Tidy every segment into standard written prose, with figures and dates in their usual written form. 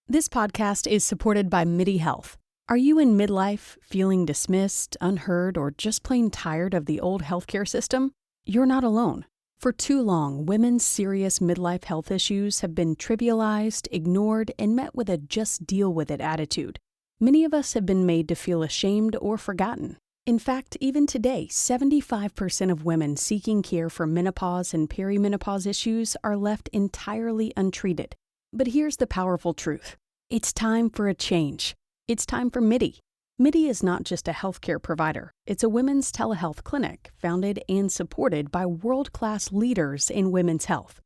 This podcast is supported by MIDI Health. Are you in midlife, feeling dismissed, unheard, or just plain tired of the old healthcare system? You're not alone. For too long, women's serious midlife health issues have been trivialized, ignored, and met with a just deal with it attitude. Many of us have been made to feel ashamed or forgotten. In fact, even today, 75% of women seeking care for menopause and perimenopause issues are left entirely untreated. But here's the powerful truth. It's time for a change. It's time for MIDI. MIDI is not just a healthcare provider. It's a women's telehealth clinic founded and supported by world-class leaders in women's health.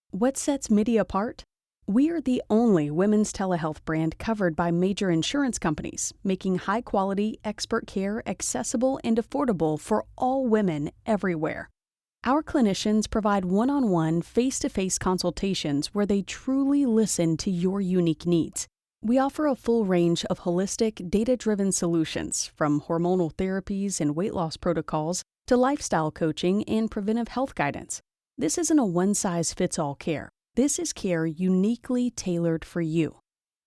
What sets MIDI apart? We are the only women's telehealth brand covered by major insurance companies, making high-quality, expert care accessible and affordable for all women everywhere. Our clinicians provide one-on-one, face-to-face consultations where they truly listen to your unique needs. We offer a full range of holistic, data-driven solutions, from hormonal therapies and weight loss protocols to lifestyle coaching and preventive health guidance. This isn't a one-size-fits-all care. This is care uniquely tailored for you.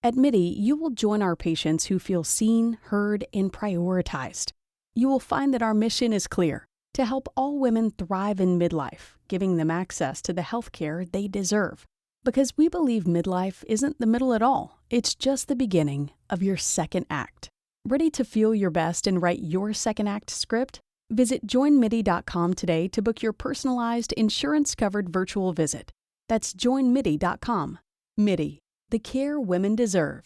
At MIDI, you will join our patients who feel seen, heard, and prioritized. You will find that our mission is clear: to help all women thrive in midlife, giving them access to the health care they deserve. Because we believe midlife isn't the middle at all. It's just the beginning of your second act. Ready to feel your best and write your second act script? Visit joinmidi.com today to book your personalized, insurance-covered virtual visit. That's joinmidi.com. MIDI, the care women deserve.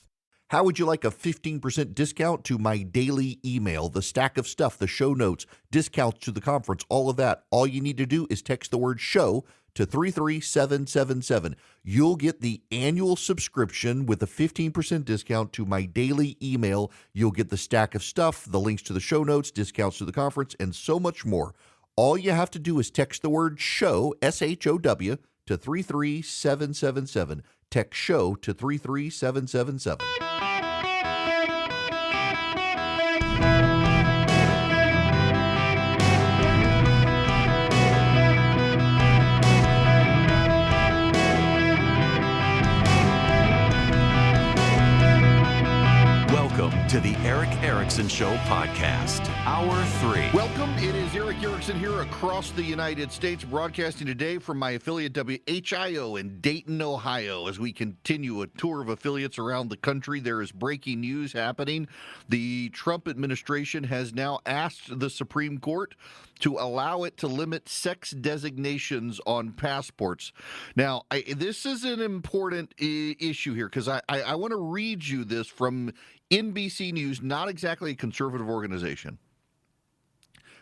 How would you like a 15% discount to my daily email, the stack of stuff, the show notes, discounts to the conference, all of that? All you need to do is text the word SHOW to 33777. You'll get the annual subscription with a 15% discount to my daily email. You'll get the stack of stuff, the links to the show notes, discounts to the conference, and so much more. All you have to do is text the word SHOW, SHOW, to 33777. Text SHOW to 33777. Welcome to the Eric Erickson Show podcast, Hour 3. Welcome. It is Eric Erickson here across the United States, broadcasting today from my affiliate WHIO in Dayton, Ohio. As we continue a tour of affiliates around the country, there is breaking news happening. The Trump administration has now asked the Supreme Court to allow it to limit sex designations on passports. Now, this is an important issue here, because I want to read you this from NBC News, not exactly a conservative organization.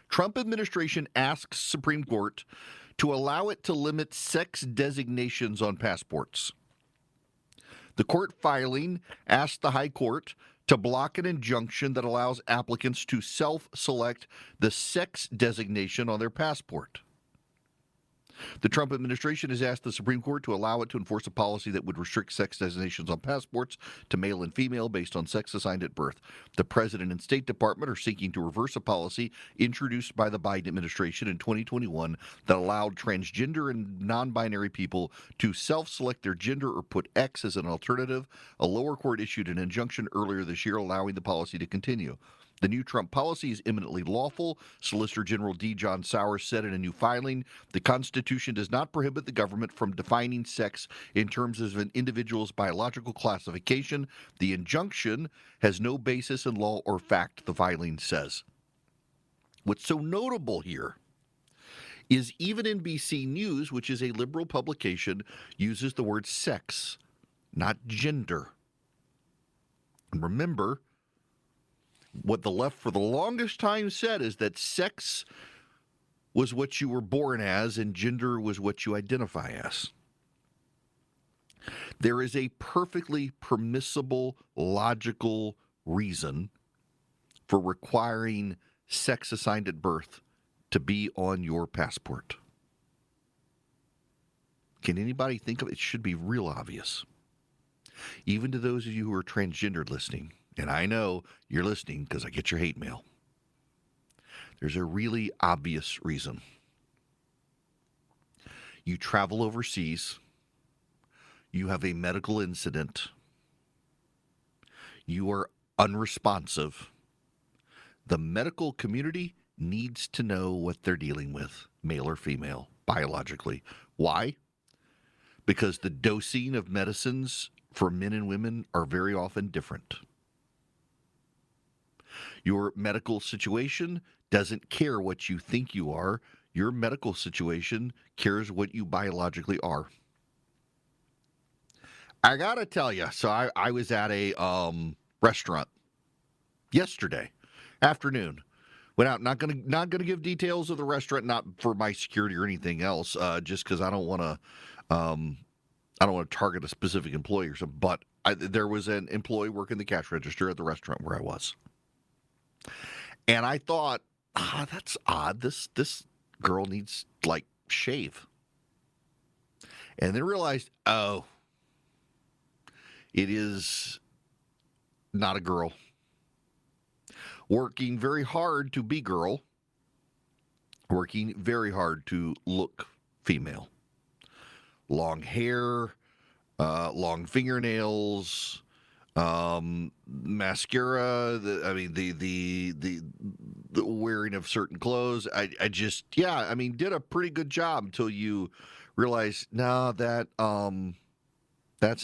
Trump administration asks Supreme Court to allow it to limit sex designations on passports. The court filing asked the High Court to block an injunction that allows applicants to self-select the sex designation on their passport. The Trump administration has asked the Supreme Court to allow it to enforce a policy that would restrict sex designations on passports to male and female based on sex assigned at birth. The President and State Department are seeking to reverse a policy introduced by the Biden administration in 2021 that allowed transgender and non-binary people to self-select their gender or put X as an alternative. A lower court issued an injunction earlier this year allowing the policy to continue. The new Trump policy is eminently lawful. Solicitor General D. John Sowers said in a new filing, the Constitution does not prohibit the government from defining sex in terms of an individual's biological classification. The injunction has no basis in law or fact, the filing says. What's so notable here is even NBC News, which is a liberal publication, uses the word sex, not gender. And remember, what the left for the longest time said is that sex was what you were born as and gender was what you identify as. There is a perfectly permissible, logical reason for requiring sex assigned at birth to be on your passport. Can anybody think of it? It should be real obvious. Even to those of you who are transgendered listening, and I know you're listening because I get your hate mail. There's a really obvious reason. You travel overseas, you have a medical incident, you are unresponsive. The medical community needs to know what they're dealing with, male or female, biologically. Why? Because the dosing of medicines for men and women are very often different. Your medical situation doesn't care what you think you are. Your medical situation cares what you biologically are. I gotta tell you, so I was at a restaurant yesterday afternoon. Went out. Not gonna give details of the restaurant, not for my security or anything else, just because I don't want to target a specific employee or something. But there was an employee working the cash register at the restaurant where I was, and I thought, that's odd. This girl needs shave, and then realized, oh, it is not a girl. Working very hard to be girl. Working very hard to look female. Long hair, long fingernails, mascara. The wearing of certain clothes. I did a pretty good job until you realize, no, that's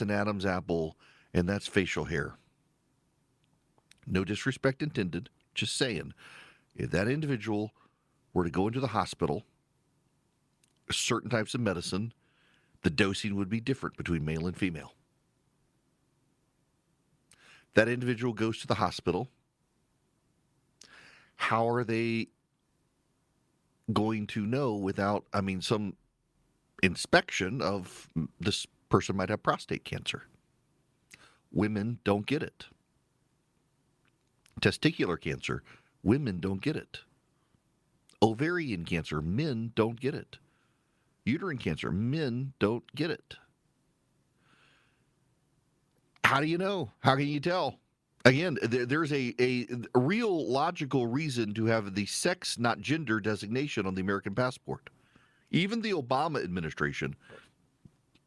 an Adam's apple, and that's facial hair. No disrespect intended, just saying. If that individual were to go into the hospital, certain types of medicine, the dosing would be different between male and female. That individual goes to the hospital. How are they going to know without, some inspection of this person might have prostate cancer? Women don't get it. Testicular cancer, women don't get it. Ovarian cancer, men don't get it. Uterine cancer, men don't get it. How do you know? How can you tell? Again, there's a real logical reason to have the sex, not gender, designation on the American passport. Even the Obama administration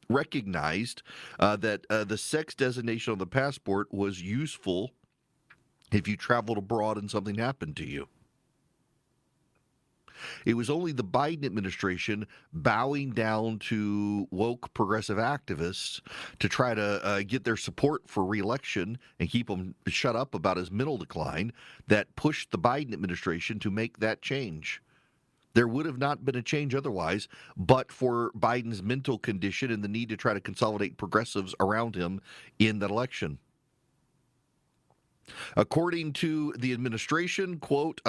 recognized that the sex designation on the passport was useful if you traveled abroad and something happened to you. It was only the Biden administration bowing down to woke progressive activists to try to get their support for re-election and keep them shut up about his mental decline that pushed the Biden administration to make that change. There would have not been a change otherwise, but for Biden's mental condition and the need to try to consolidate progressives around him in that election. According to the administration, quote,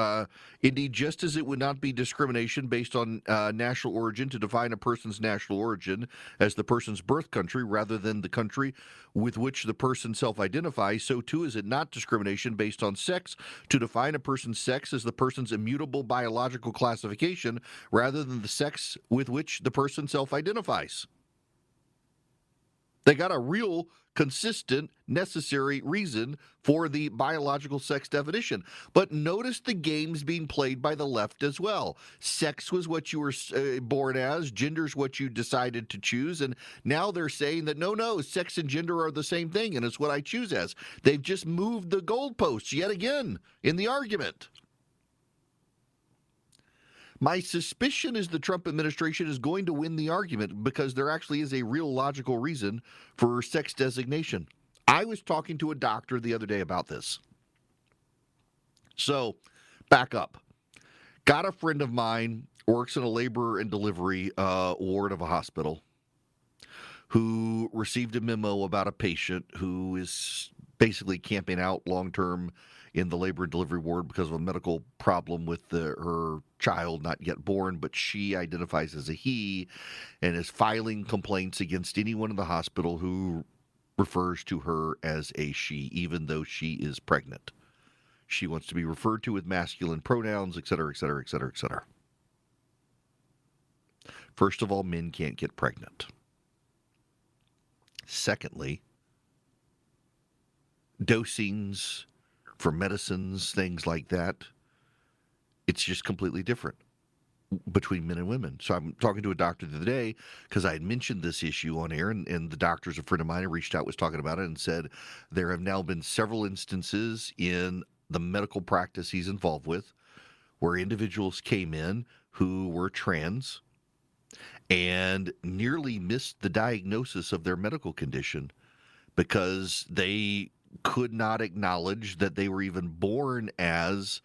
indeed, just as it would not be discrimination based on national origin to define a person's national origin as the person's birth country rather than the country with which the person self-identifies, so too is it not discrimination based on sex to define a person's sex as the person's immutable biological classification rather than the sex with which the person self-identifies. They got a real, consistent, necessary reason for the biological sex definition. But notice the games being played by the left as well. Sex was what you were born as. Gender's what you decided to choose. And now they're saying that, no, sex and gender are the same thing, and it's what I choose as. They've just moved the goalposts yet again in the argument. My suspicion is the Trump administration is going to win the argument because there actually is a real logical reason for sex designation. I was talking to a doctor the other day about this. So, back up. Got a friend of mine, works in a labor and delivery ward of a hospital, who received a memo about a patient who is basically camping out long-term in the labor and delivery ward because of a medical problem with her child not yet born, but she identifies as a he and is filing complaints against anyone in the hospital who refers to her as a she, even though she is pregnant. She wants to be referred to with masculine pronouns, et cetera, et cetera, et cetera, et cetera. First of all, men can't get pregnant. Secondly, dosings for medicines, things like that, it's just completely different. between men and women. So I'm talking to a doctor the other day because I had mentioned this issue on air, and the doctor's a friend of mine who reached out, was talking about it, and said there have now been several instances in the medical practice he's involved with where individuals came in who were trans and nearly missed the diagnosis of their medical condition because they could not acknowledge that they were even born as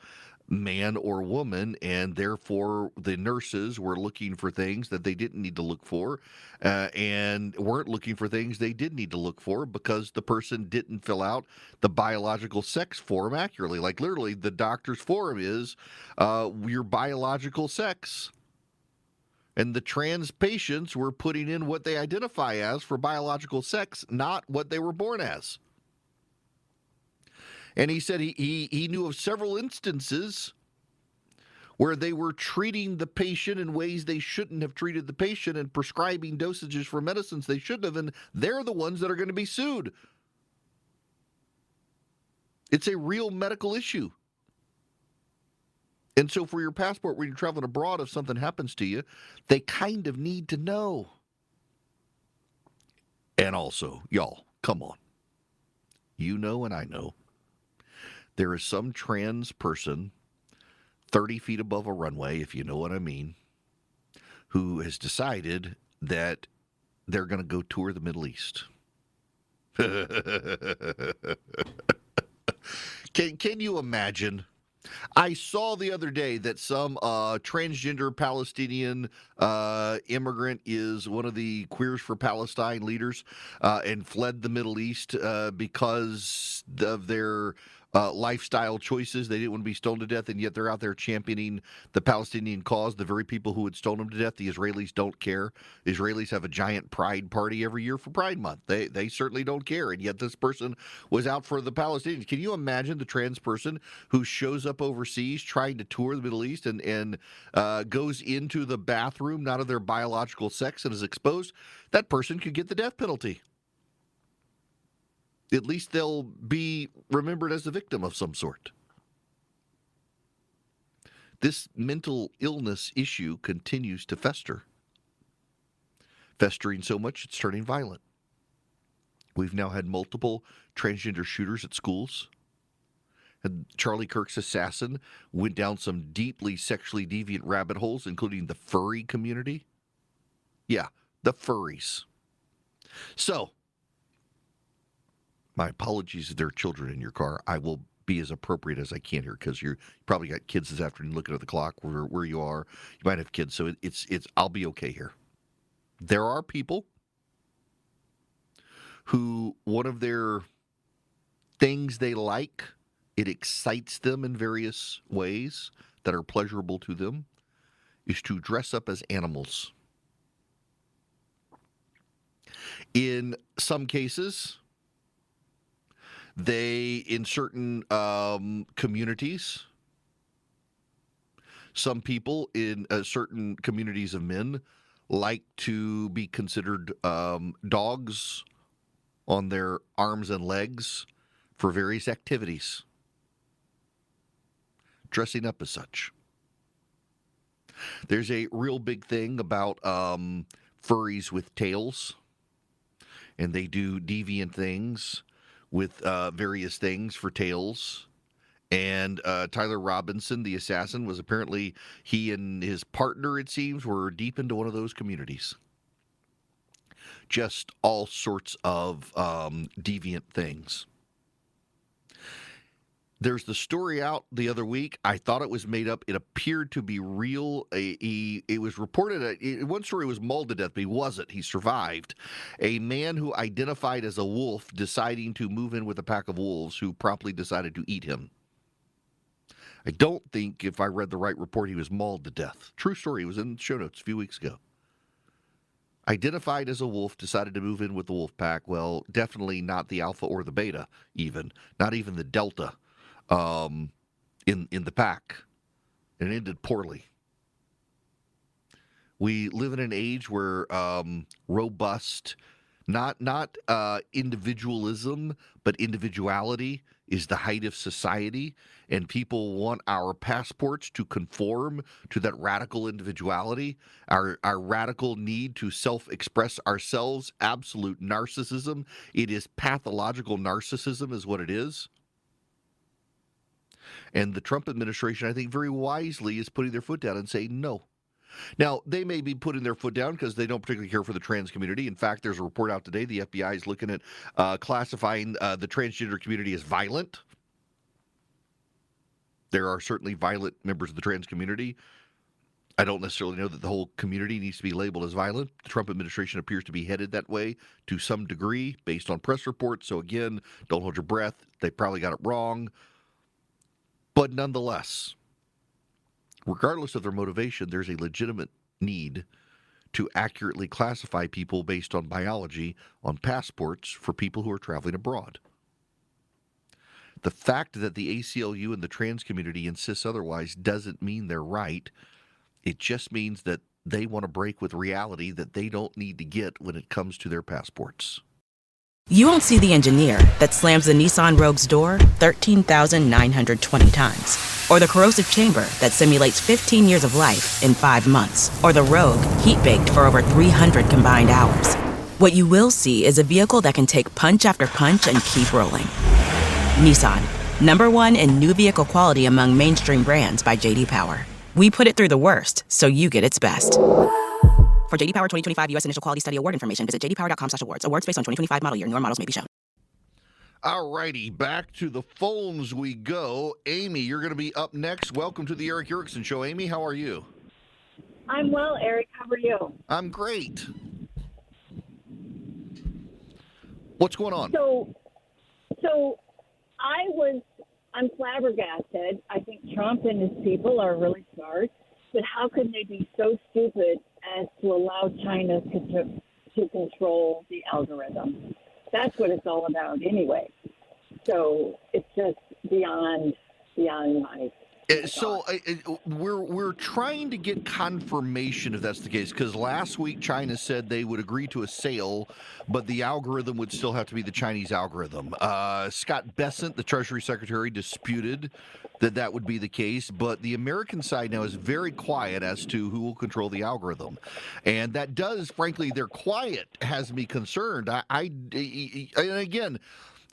man or woman, and therefore the nurses were looking for things that they didn't need to look for, and weren't looking for things they did need to look for because the person didn't fill out the biological sex form accurately. Like literally, the doctor's form is your biological sex. And the trans patients were putting in what they identify as for biological sex, not what they were born as. And he said he knew of several instances where they were treating the patient in ways they shouldn't have treated the patient and prescribing dosages for medicines they shouldn't have, and they're the ones that are going to be sued. It's a real medical issue. And so for your passport, when you're traveling abroad, if something happens to you, they kind of need to know. And also, y'all, come on. You know and I know. There is some trans person 30 feet above a runway, if you know what I mean, who has decided that they're going to go tour the Middle East. Can you imagine? I saw the other day that some transgender Palestinian immigrant is one of the Queers for Palestine leaders and fled the Middle East because of their lifestyle choices. They didn't want to be stoned to death, and yet they're out there championing the Palestinian cause. The very people who would stone them to death, the Israelis don't care. The Israelis have a giant pride party every year for Pride Month. They certainly don't care, and yet this person was out for the Palestinians. Can you imagine the trans person who shows up overseas trying to tour the Middle East and goes into the bathroom not of their biological sex and is exposed? That person could get the death penalty. At least they'll be remembered as a victim of some sort. This mental illness issue continues to fester. Festering so much, it's turning violent. We've now had multiple transgender shooters at schools. And Charlie Kirk's assassin went down some deeply sexually deviant rabbit holes, including the furry community. Yeah, the furries. So, my apologies if there are children in your car. I will be as appropriate as I can here because you probably got kids this afternoon looking at the clock where you are. You might have kids, so it's I'll be okay here. There are people who one of their things they like, it excites them in various ways that are pleasurable to them, is to dress up as animals. In some cases, they, in certain communities, some people in certain communities of men like to be considered dogs on their arms and legs for various activities, dressing up as such. There's a real big thing about furries with tails, and they do deviant things with various things for tails. And Tyler Robinson, the assassin, was apparently, he and his partner, it seems, were deep into one of those communities. Just all sorts of deviant things. There's the story out the other week. I thought it was made up. It appeared to be real. It was reported, one story was mauled to death, but he wasn't. He survived. A man who identified as a wolf deciding to move in with a pack of wolves who promptly decided to eat him. I don't think, if I read the right report, he was mauled to death. True story. It was in the show notes a few weeks ago. Identified as a wolf, decided to move in with the wolf pack. Well, definitely not the alpha or the beta, even. Not even the delta. In the pack, and it ended poorly. We live in an age where robust Not individualism, but individuality is the height of society, and people want our passports to conform to that radical individuality, our radical need to self-express ourselves, absolute narcissism. It is pathological narcissism is what it is. And the Trump administration, I think very wisely, is putting their foot down and saying no. Now, they may be putting their foot down because they don't particularly care for the trans community. In fact, there's a report out today. The FBI is looking at classifying the transgender community as violent. There are certainly violent members of the trans community. I don't necessarily know that the whole community needs to be labeled as violent. The Trump administration appears to be headed that way to some degree based on press reports. So again, don't hold your breath. They probably got it wrong. But nonetheless, regardless of their motivation, there's a legitimate need to accurately classify people based on biology on passports for people who are traveling abroad. The fact that the ACLU and the trans community insists otherwise doesn't mean they're right. It just means that they want to break with reality that they don't need to get when it comes to their passports. You won't see the engineer that slams the Nissan Rogue's door 13,920 times. Or the corrosive chamber that simulates 15 years of life in 5 months. Or the Rogue heat-baked for over 300 combined hours. What you will see is a vehicle that can take punch after punch and keep rolling. Nissan, #1 in new vehicle quality among mainstream brands by J.D. Power. We put it through the worst, so you get its best. For J.D. Power 2025 U.S. Initial Quality Study Award information, visit jdpower.com/awards. Awards based on 2025 model year. Newer models may be shown. All righty, back to the phones we go. Amy, you're going to be up next. Welcome to the Eric Erickson Show. Amy, how are you? I'm well, Eric. How are you? I'm great. What's going on? So I'm flabbergasted. I think Trump and his people are really smart, but how could they be so stupid as to allow China to control the algorithm? That's what it's all about anyway. So it's just beyond my... So we're trying to get confirmation if that's the case, because last week China said they would agree to a sale, but the algorithm would still have to be the Chinese algorithm. Scott Bessent, the Treasury Secretary, disputed that would be the case, but the American side now is very quiet as to who will control the algorithm. And that does, frankly, their quiet has me concerned. And again,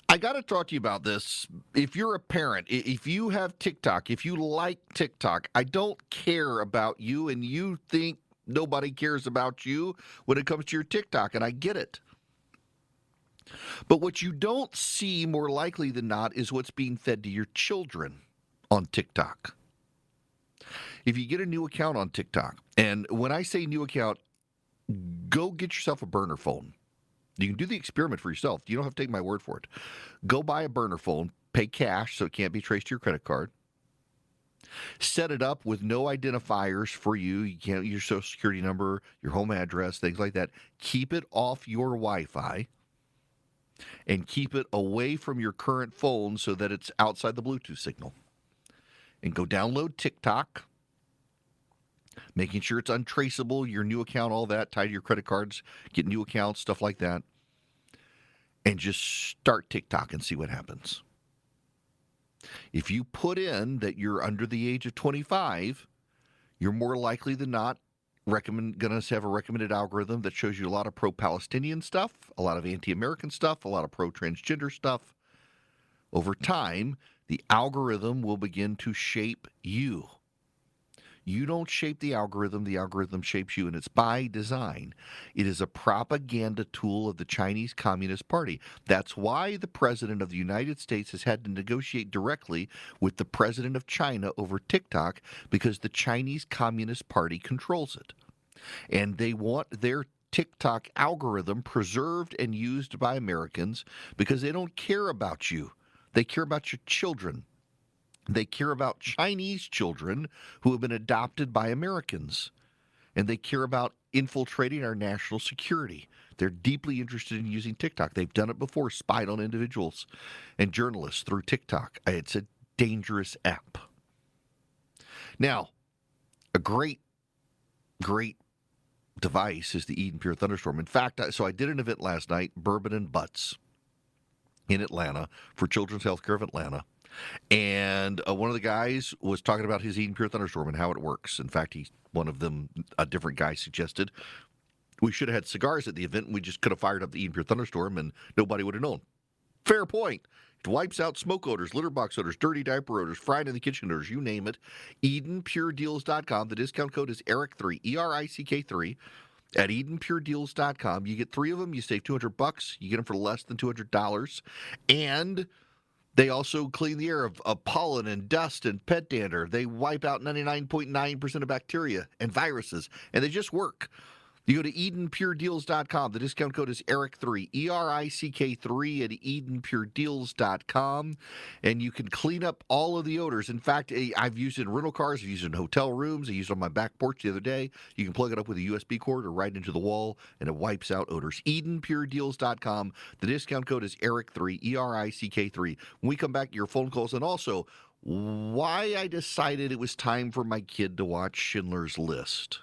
I got to talk to you about this. If you're a parent, if you have TikTok, if you like TikTok, I don't care about you, and you think nobody cares about you when it comes to your TikTok, and I get it. But what you don't see more likely than not is what's being fed to your children on TikTok. If you get a new account on TikTok, and when I say new account, go get yourself a burner phone. You can do the experiment for yourself. You don't have to take my word for it. Go buy a burner phone, pay cash so it can't be traced to your credit card. Set it up with no identifiers for you. You can't use your social security number, your home address, things like that. Keep it off your Wi-Fi and keep it away from your current phone so that it's outside the Bluetooth signal. And go download TikTok, making sure it's untraceable, your new account, all that, tied to your credit cards, get new accounts, stuff like that. And just start TikTok and see what happens. If you put in that you're under the age of 25, you're more likely than not going to have a recommended algorithm that shows you a lot of pro-Palestinian stuff, a lot of anti-American stuff, a lot of pro-transgender stuff. Over time, the algorithm will begin to shape you. You don't shape the algorithm shapes you, and it's by design. It is a propaganda tool of the Chinese Communist Party. That's why the President of the United States has had to negotiate directly with the President of China over TikTok, because the Chinese Communist Party controls it. And they want their TikTok algorithm preserved and used by Americans because they don't care about you. They care about your children. They care about Chinese children who have been adopted by Americans. And they care about infiltrating our national security. They're deeply interested in using TikTok. They've done it before, spied on individuals and journalists through TikTok. It's a dangerous app. Now, a great device is the Eden Pure Thunderstorm. In fact, so I did an event last night, Bourbon and Butts, in Atlanta for Children's Healthcare of Atlanta. And one of the guys was talking about his Eden Pure Thunderstorm and how it works. In fact, one of them, a different guy, suggested we should have had cigars at the event, and we just could have fired up the Eden Pure Thunderstorm, and nobody would have known. Fair point. It wipes out smoke odors, litter box odors, dirty diaper odors, fried in the kitchen odors, you name it. EdenPureDeals.com. The discount code is ERIC3, ERICK3. At EdenPureDeals.com. You get 3 of them. You save $200. You get them for less than $200. And they also clean the air of pollen and dust and pet dander. They wipe out 99.9% of bacteria and viruses, and they just work. You go to EdenPureDeals.com. The discount code is ERIC3, ERICK3 at EdenPureDeals.com. And you can clean up all of the odors. In fact, I've used it in rental cars. I've used it in hotel rooms. I used it on my back porch the other day. You can plug it up with a USB cord or right into the wall, and it wipes out odors. EdenPureDeals.com. The discount code is ERIC3, ERICK3. When we come back, your phone calls, and also why I decided it was time for my kid to watch Schindler's List.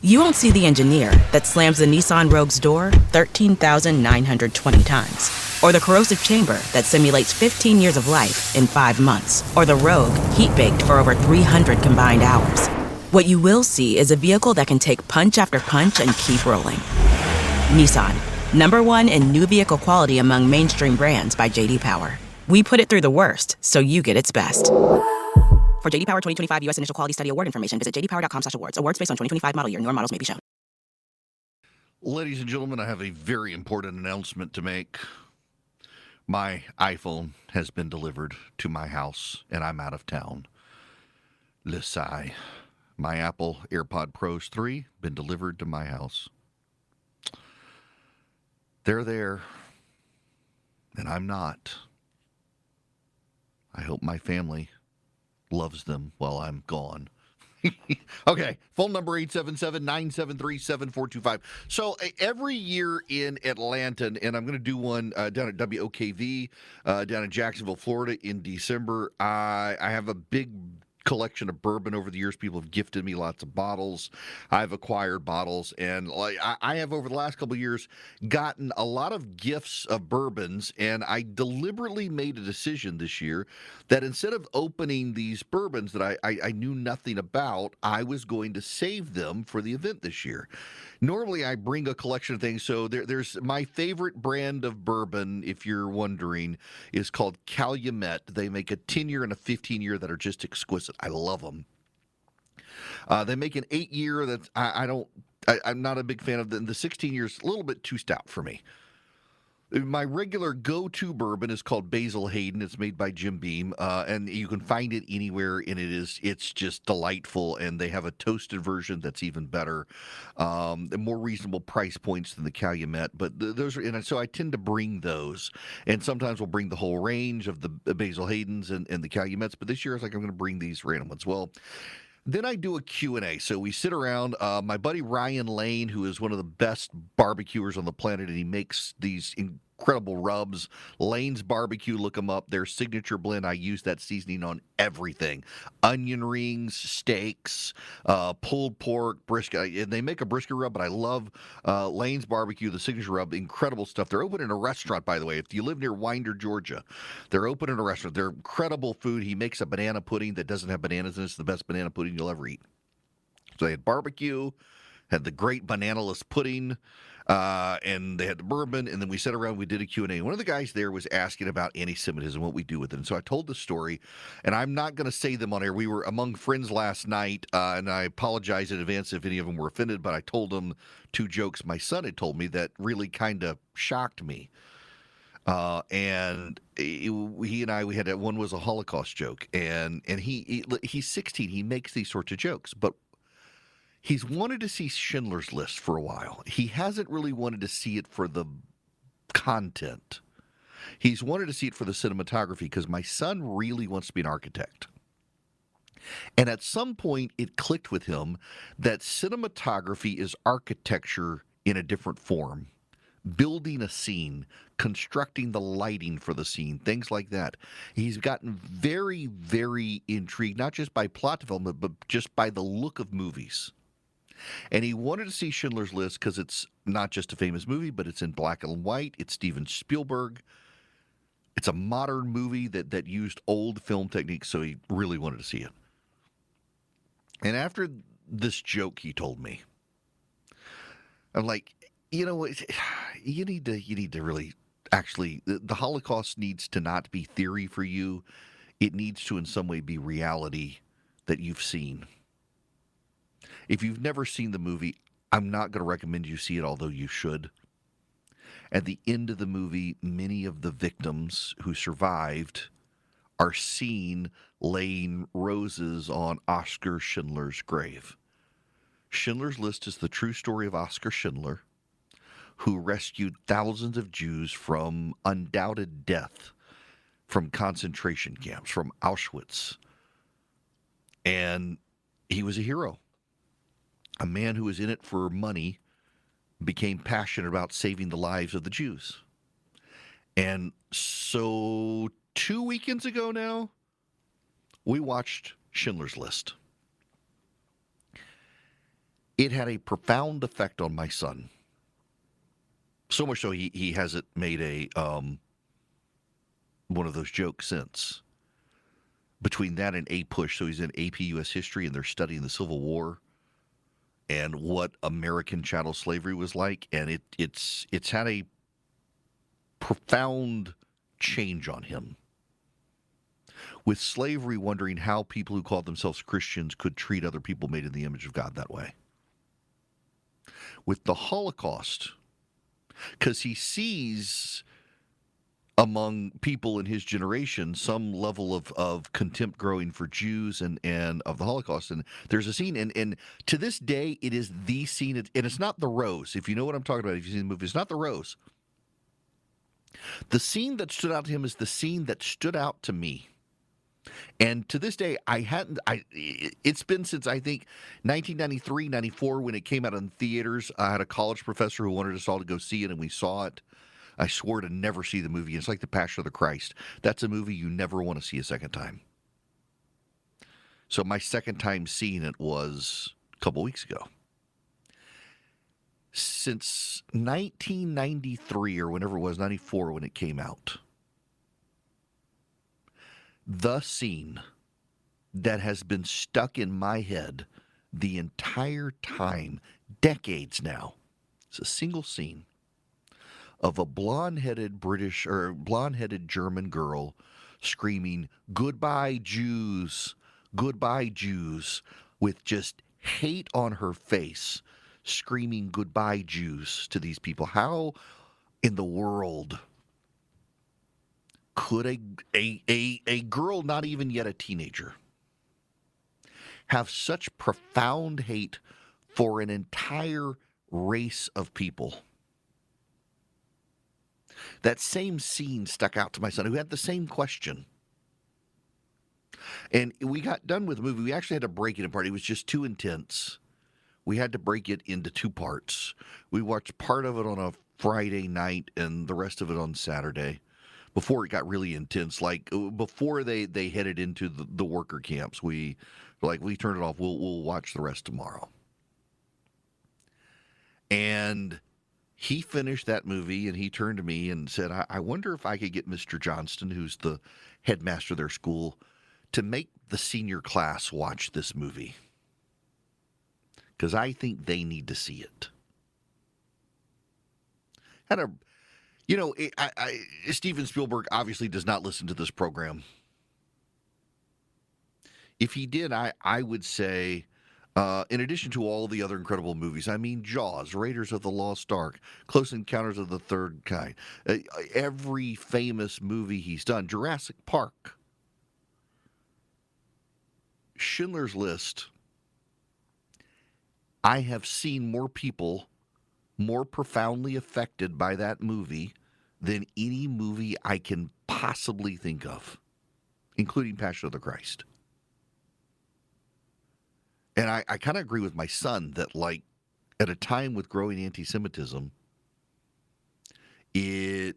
You won't see the engineer that slams the Nissan Rogue's door 13,920 times. Or the corrosive chamber that simulates 15 years of life in 5 months. Or the Rogue heat-baked for over 300 combined hours. What you will see is a vehicle that can take punch after punch and keep rolling. Nissan, #1 in new vehicle quality among mainstream brands by J.D. Power. We put it through the worst, so you get its best. For J.D. Power 2025 U.S. Initial Quality Study Award information, visit jdpower.com/awards. Awards based on 2025 model year. Newer models may be shown. Ladies and gentlemen, I have a very important announcement to make. My iPhone has been delivered to my house, and I'm out of town. Lissai. My Apple AirPod Pros 3 been delivered to my house. They're there, and I'm not. I hope my family loves them while I'm gone. Okay, phone number 877-973-7425. So every year in Atlanta, and I'm going to do one down at WOKV, down in Jacksonville, Florida in December, I have a big collection of bourbon over the years. People have gifted me lots of bottles. I've acquired bottles, and I have over the last couple of years gotten a lot of gifts of bourbons, and I deliberately made a decision this year that instead of opening these bourbons that I knew nothing about, I was going to save them for the event this year. Normally, I bring a collection of things. So there's my favorite brand of bourbon, if you're wondering, is called Calumet. They make a 10-year and a 15-year that are just exquisite. I love them. They make an 8-year that I'm not a big fan of. The 16 years, a little bit too stout for me. My regular go-to bourbon is called Basil Hayden. It's made by Jim Beam, and you can find it anywhere, and it's just delightful, and they have a toasted version that's even better, more reasonable price points than the Calumet, but those are, and so I tend to bring those, and sometimes we'll bring the whole range of the Basil Haydens and the Calumets, but this year I was like, I'm going to bring these random ones. Well, then I do a Q&A. So we sit around. My buddy Ryan Lane, who is one of the best barbecuers on the planet, and he makes these incredible rubs. Lane's Barbecue, look them up. Their signature blend, I use that seasoning on everything. Onion rings, steaks, pulled pork, brisket. And they make a brisket rub, but I love Lane's Barbecue, the signature rub. Incredible stuff. They're open in a restaurant, by the way. If you live near Winder, Georgia, they're open in a restaurant. They're incredible food. He makes a banana pudding that doesn't have bananas in it. It's the best banana pudding you'll ever eat. So they had barbecue, had the great banana-less pudding, and they had the bourbon, and then we sat around, we did a Q&A. One of the guys there was asking about anti-Semitism, what we do with it. And so I told the story, and I'm not going to say them on air. We were among friends last night, and I apologize in advance if any of them were offended, but I told them 2 jokes my son had told me that really kind of shocked me. And he and I, we had one was a Holocaust joke, and he's 16. He makes these sorts of jokes, but he's wanted to see Schindler's List for a while. He hasn't really wanted to see it for the content. He's wanted to see it for the cinematography because my son really wants to be an architect. And at some point, it clicked with him that cinematography is architecture in a different form. Building a scene, constructing the lighting for the scene, things like that. He's gotten very, very intrigued, not just by plot development, but just by the look of movies. And he wanted to see Schindler's List because it's not just a famous movie, but it's in black and white. It's Steven Spielberg. It's a modern movie that used old film techniques, so he really wanted to see it. And after this joke he told me, I'm like, you know, you need to really actually, the Holocaust needs to not be theory for you. It needs to in some way be reality that you've seen. If you've never seen the movie, I'm not going to recommend you see it, although you should. At the end of the movie, many of the victims who survived are seen laying roses on Oskar Schindler's grave. Schindler's List is the true story of Oskar Schindler, who rescued thousands of Jews from undoubted death, from concentration camps, from Auschwitz. And he was a hero. A man who was in it for money became passionate about saving the lives of the Jews. And so 2 weekends ago now, we watched Schindler's List. It had a profound effect on my son. So much so he hasn't made a one of those jokes since. Between that and A-Push, so he's in AP U.S. History, and they're studying the Civil War and what American chattel slavery was like, and it's had a profound change on him. With slavery, wondering how people who called themselves Christians could treat other people made in the image of God that way. With the Holocaust, because he sees among people in his generation some level of contempt growing for Jews and of the Holocaust. And there's a scene, and to this day, it is the scene, and it's not the rose. If you know what I'm talking about, if you've seen the movie, it's not the rose. The scene that stood out to him is the scene that stood out to me. And to this day, it's been since, I think, 1993, 94, when it came out in theaters. I had a college professor who wanted us all to go see it, and we saw it. I swore to never see the movie. It's like The Passion of the Christ. That's a movie you never want to see a second time. So my second time seeing it was a couple weeks ago. Since 1993 or whenever it was, 94 when it came out, the scene that has been stuck in my head the entire time, decades now, it's a single scene of a blonde-headed German girl screaming, "Goodbye, Jews, goodbye, Jews," with just hate on her face, screaming "Goodbye, Jews" to these people. How in the world could a girl, not even yet a teenager, have such profound hate for an entire race of people? That same scene stuck out to my son, who had the same question. And we got done with the movie. We actually had to break it apart. It was just too intense. We had to break it into two parts. We watched part of it on a Friday night and the rest of it on Saturday, before it got really intense. Like before they headed into the worker camps, we turned it off. We'll watch the rest tomorrow. And he finished that movie, and he turned to me and said, I wonder if I could get Mr. Johnston, who's the headmaster of their school, to make the senior class watch this movie, because I think they need to see it. Steven Spielberg obviously does not listen to this program. If he did, I would say, in addition to all the other incredible movies, I mean, Jaws, Raiders of the Lost Ark, Close Encounters of the Third Kind, every famous movie he's done, Jurassic Park, Schindler's List. I have seen more people more profoundly affected by that movie than any movie I can possibly think of, including Passion of the Christ. And I kind of agree with my son that, like, at a time with growing anti-Semitism, we're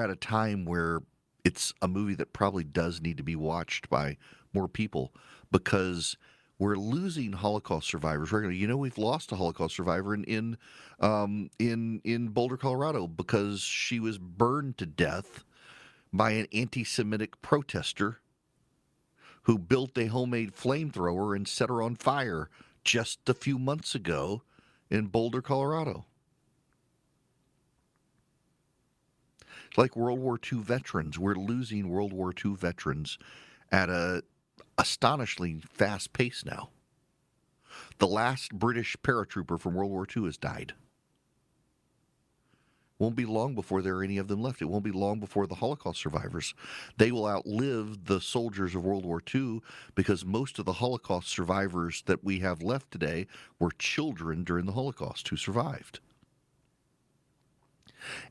at a time where it's a movie that probably does need to be watched by more people, because we're losing Holocaust survivors regularly. You know, we've lost a Holocaust survivor in Boulder, Colorado, because she was burned to death by an anti-Semitic protester who built a homemade flamethrower and set her on fire just a few months ago in Boulder, Colorado. It's like World War II veterans. We're losing World War II veterans at a astonishingly fast pace now. The last British paratrooper from World War II has died. Won't be long before there are any of them left. It won't be long before the Holocaust survivors. They will outlive the soldiers of World War II, because most of the Holocaust survivors that we have left today were children during the Holocaust who survived.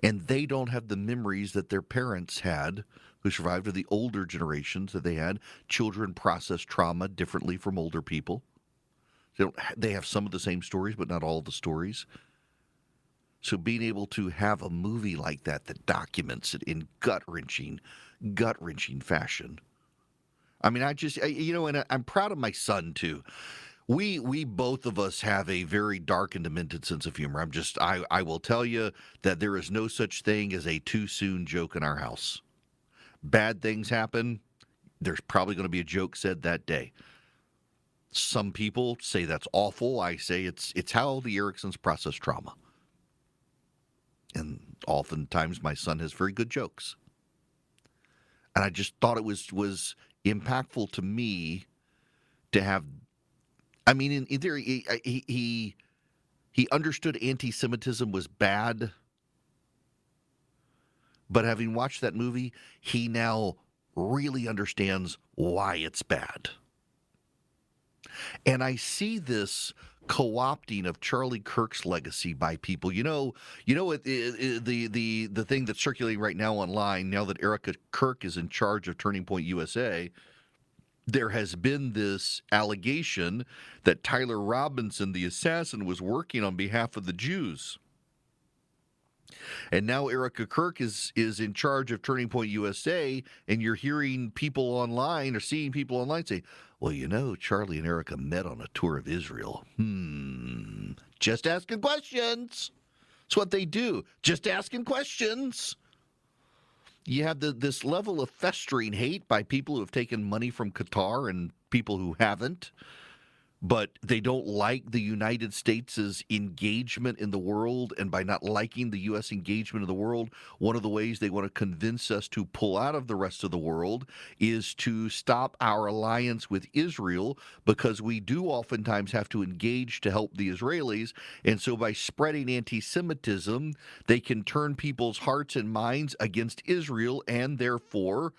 And they don't have the memories that their parents had who survived, or the older generations that they had. Children process trauma differently from older people. They have some of the same stories, but not all the stories. So being able to have a movie like that documents it in gut-wrenching fashion. I mean, and I'm proud of my son, too. We both of us have a very dark and demented sense of humor. I will tell you that there is no such thing as a too soon joke in our house. Bad things happen, there's probably going to be a joke said that day. Some people say that's awful. I say it's how the Ericksons process trauma. And oftentimes my son has very good jokes. And I just thought it was impactful to me to have, I mean, in theory, he understood anti-Semitism was bad. But having watched that movie, he now really understands why it's bad. And I see this co-opting of Charlie Kirk's legacy by people. You know what, the thing that's circulating right now online, now that Erica Kirk is in charge of Turning Point USA, there has been this allegation that Tyler Robinson, the assassin, was working on behalf of the Jews. And now Erica Kirk is in charge of Turning Point USA, and you're hearing people online or seeing people online say, well, Charlie and Erica met on a tour of Israel. Just asking questions. That's what they do. Just asking questions. You have this level of festering hate by people who have taken money from Qatar and people who haven't. But they don't like the United States' engagement in the world, and by not liking the U.S. engagement in the world, one of the ways they want to convince us to pull out of the rest of the world is to stop our alliance with Israel, because we do oftentimes have to engage to help the Israelis, and so by spreading anti-Semitism, they can turn people's hearts and minds against Israel, and therefore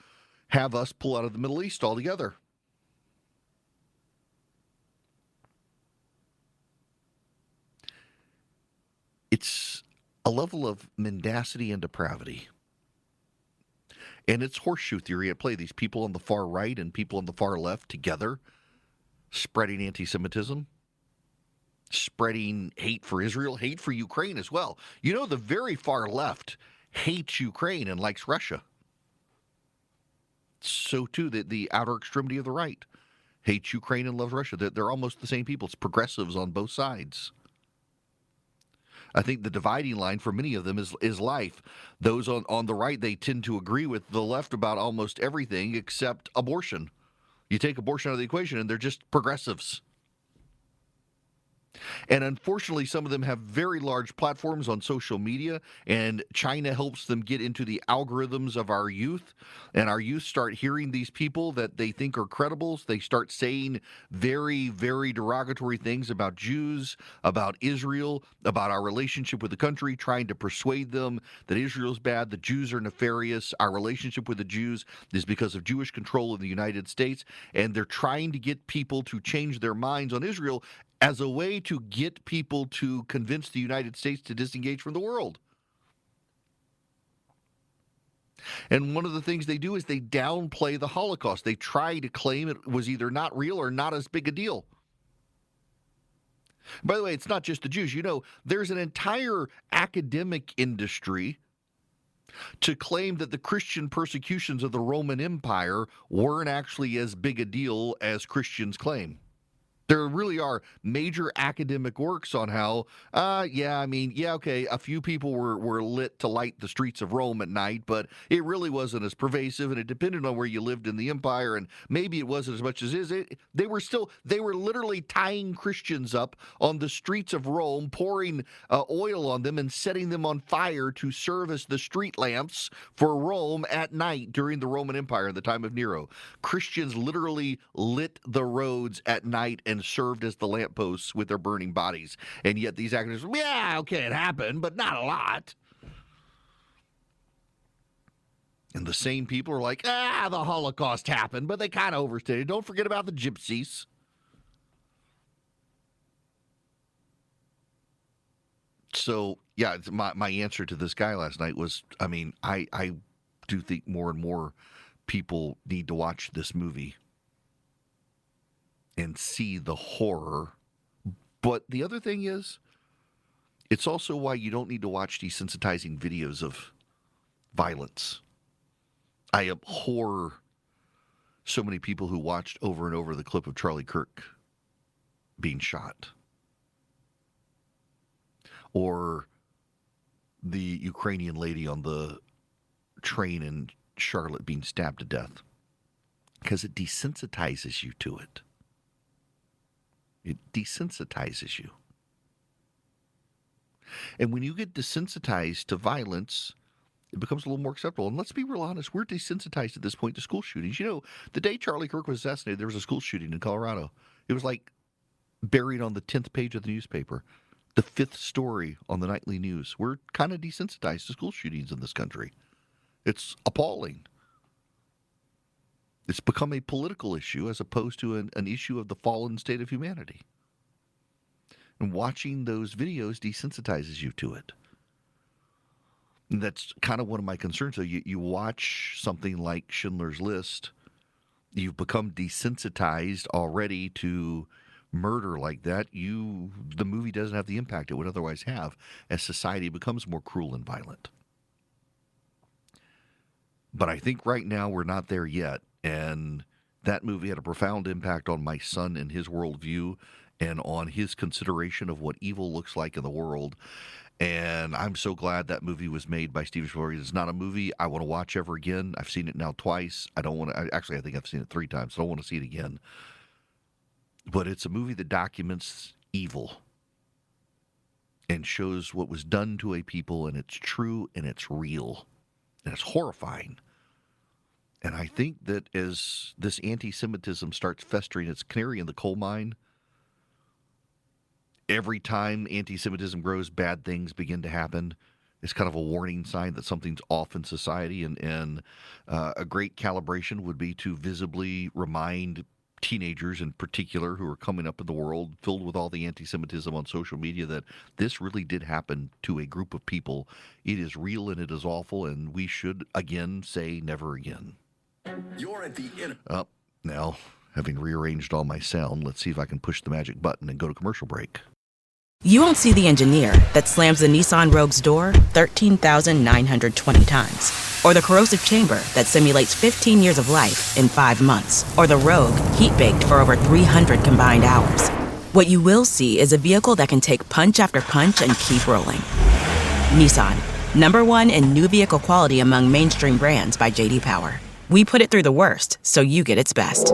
have us pull out of the Middle East altogether. It's a level of mendacity and depravity. And it's horseshoe theory at play. These people on the far right and people on the far left together spreading anti-Semitism, spreading hate for Israel, hate for Ukraine as well. The very far left hates Ukraine and likes Russia. So, too, the outer extremity of the right hates Ukraine and loves Russia. They're almost the same people. It's progressives on both sides. I think the dividing line for many of them is life. Those on the right, they tend to agree with the left about almost everything except abortion. You take abortion out of the equation, and they're just progressives. And unfortunately, some of them have very large platforms on social media, and China helps them get into the algorithms of our youth. And our youth start hearing these people that they think are credibles. They start saying very, very derogatory things about Jews, about Israel, about our relationship with the country, trying to persuade them that Israel's bad, the Jews are nefarious, our relationship with the Jews is because of Jewish control in the United States. And they're trying to get people to change their minds on Israel as a way to get people to convince the United States to disengage from the world. And one of the things they do is they downplay the Holocaust. They try to claim it was either not real or not as big a deal. By the way, it's not just the Jews. There's an entire academic industry to claim that the Christian persecutions of the Roman Empire weren't actually as big a deal as Christians claim. There really are major academic works on how, okay, a few people were lit to light the streets of Rome at night, but it really wasn't as pervasive, and it depended on where you lived in the empire, and maybe it wasn't as much as is. They were literally tying Christians up on the streets of Rome, pouring oil on them and setting them on fire to serve as the street lamps for Rome at night during the Roman Empire in the time of Nero. Christians literally lit the roads at night and served as the lampposts with their burning bodies. And yet these actors, it happened, but not a lot. And the same people are like, the Holocaust happened, but they kind of overstated. Don't forget about the gypsies. So, my answer to this guy last night was, I do think more and more people need to watch this movie and see the horror. But the other thing is, it's also why you don't need to watch desensitizing videos of violence. I abhor so many people who watched over and over the clip of Charlie Kirk being shot, or the Ukrainian lady on the train in Charlotte being stabbed to death, because it desensitizes you to it. It desensitizes you. And when you get desensitized to violence, it becomes a little more acceptable. And let's be real honest, we're desensitized at this point to school shootings. You know, the day Charlie Kirk was assassinated, there was a school shooting in Colorado. It was like buried on the 10th page of the newspaper, the 5th story on the nightly news. We're kind of desensitized to school shootings in this country. It's appalling. It's become a political issue as opposed to an issue of the fallen state of humanity. And watching those videos desensitizes you to it. And that's kind of one of my concerns. So you watch something like Schindler's List, you've become desensitized already to murder like that. The movie doesn't have the impact it would otherwise have as society becomes more cruel and violent. But I think right now we're not there yet. And that movie had a profound impact on my son and his worldview and on his consideration of what evil looks like in the world. And I'm so glad that movie was made by Steven Spielberg. It's not a movie I want to watch ever again. I've seen it now twice. I think I've seen it 3 times. So I don't want to see it again. But it's a movie that documents evil and shows what was done to a people, and it's true and it's real and it's horrifying. And I think that as this anti-Semitism starts festering, it's canary in the coal mine. Every time anti-Semitism grows, bad things begin to happen. It's kind of a warning sign that something's off in society. And a great calibration would be to visibly remind teenagers in particular who are coming up in the world filled with all the anti-Semitism on social media that this really did happen to a group of people. It is real and it is awful, and we should, again, say never again. You're at the end. Now, having rearranged all my sound, let's see if I can push the magic button and go to commercial break. You won't see the engineer that slams the Nissan Rogue's door 13,920 times, or the corrosive chamber that simulates 15 years of life in 5 months, or the Rogue heat-baked for over 300 combined hours. What you will see is a vehicle that can take punch after punch and keep rolling. Nissan, #1 in new vehicle quality among mainstream brands by J.D. Power. We put it through the worst, so you get its best.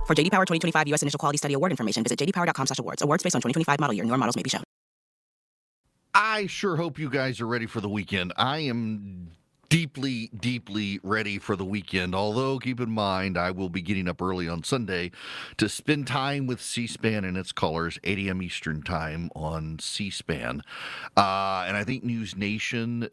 For J.D. Power 2025 U.S. Initial Quality Study Award information, visit jdpower.com/awards. Awards based on 2025 model year. Newer models may be shown. I sure hope you guys are ready for the weekend. I am deeply, deeply ready for the weekend, although keep in mind I will be getting up early on Sunday to spend time with C-SPAN and its callers, 8 a.m. Eastern time on C-SPAN. And I think News Nation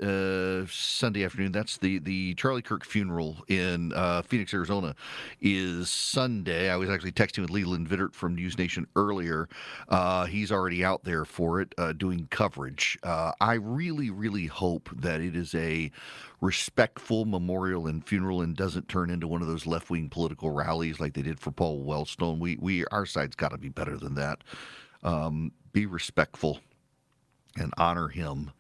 Sunday afternoon, that's the Charlie Kirk funeral in Phoenix, Arizona, is Sunday. I was actually texting with Leland Vittert from News Nation earlier. He's already out there for it doing coverage. I really, really hope that it is a respectful memorial and funeral and doesn't turn into one of those left-wing political rallies like they did for Paul Wellstone. Our side's got to be better than that. Be respectful and honor him.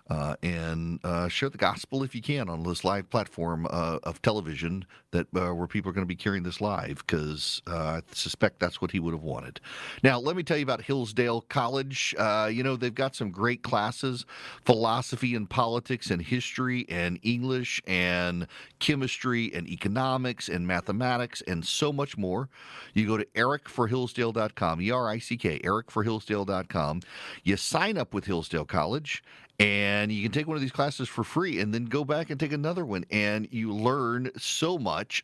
and share the gospel if you can on this live platform of television that where people are going to be carrying this live, because I suspect that's what he would have wanted. Now, let me tell you about Hillsdale College. They've got some great classes: philosophy and politics and history and English and chemistry and economics and mathematics and so much more. You go to ericforhillsdale.com, E-R-I-C-K, ericforhillsdale.com. You sign up with Hillsdale College, and you can take one of these classes for free and then go back and take another one. And you learn so much.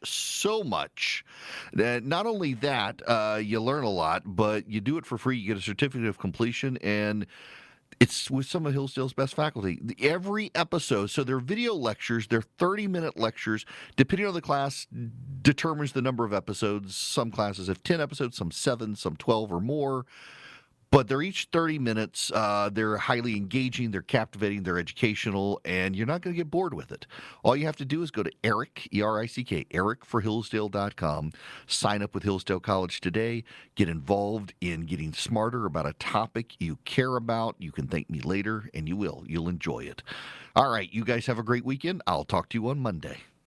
Not only that, you learn a lot, but you do it for free. You get a certificate of completion, and it's with some of Hillsdale's best faculty. Every episode, so they're video lectures, they're 30-minute lectures. Depending on the class, determines the number of episodes. Some classes have 10 episodes, some 7, some 12 or more. But they're each 30 minutes. They're highly engaging, they're captivating, they're educational, and you're not going to get bored with it. All you have to do is go to Eric, E-R-I-C-K, ericforhillsdale.com, sign up with Hillsdale College today, get involved in getting smarter about a topic you care about. You can thank me later, and you will. You'll enjoy it. All right, you guys have a great weekend. I'll talk to you on Monday.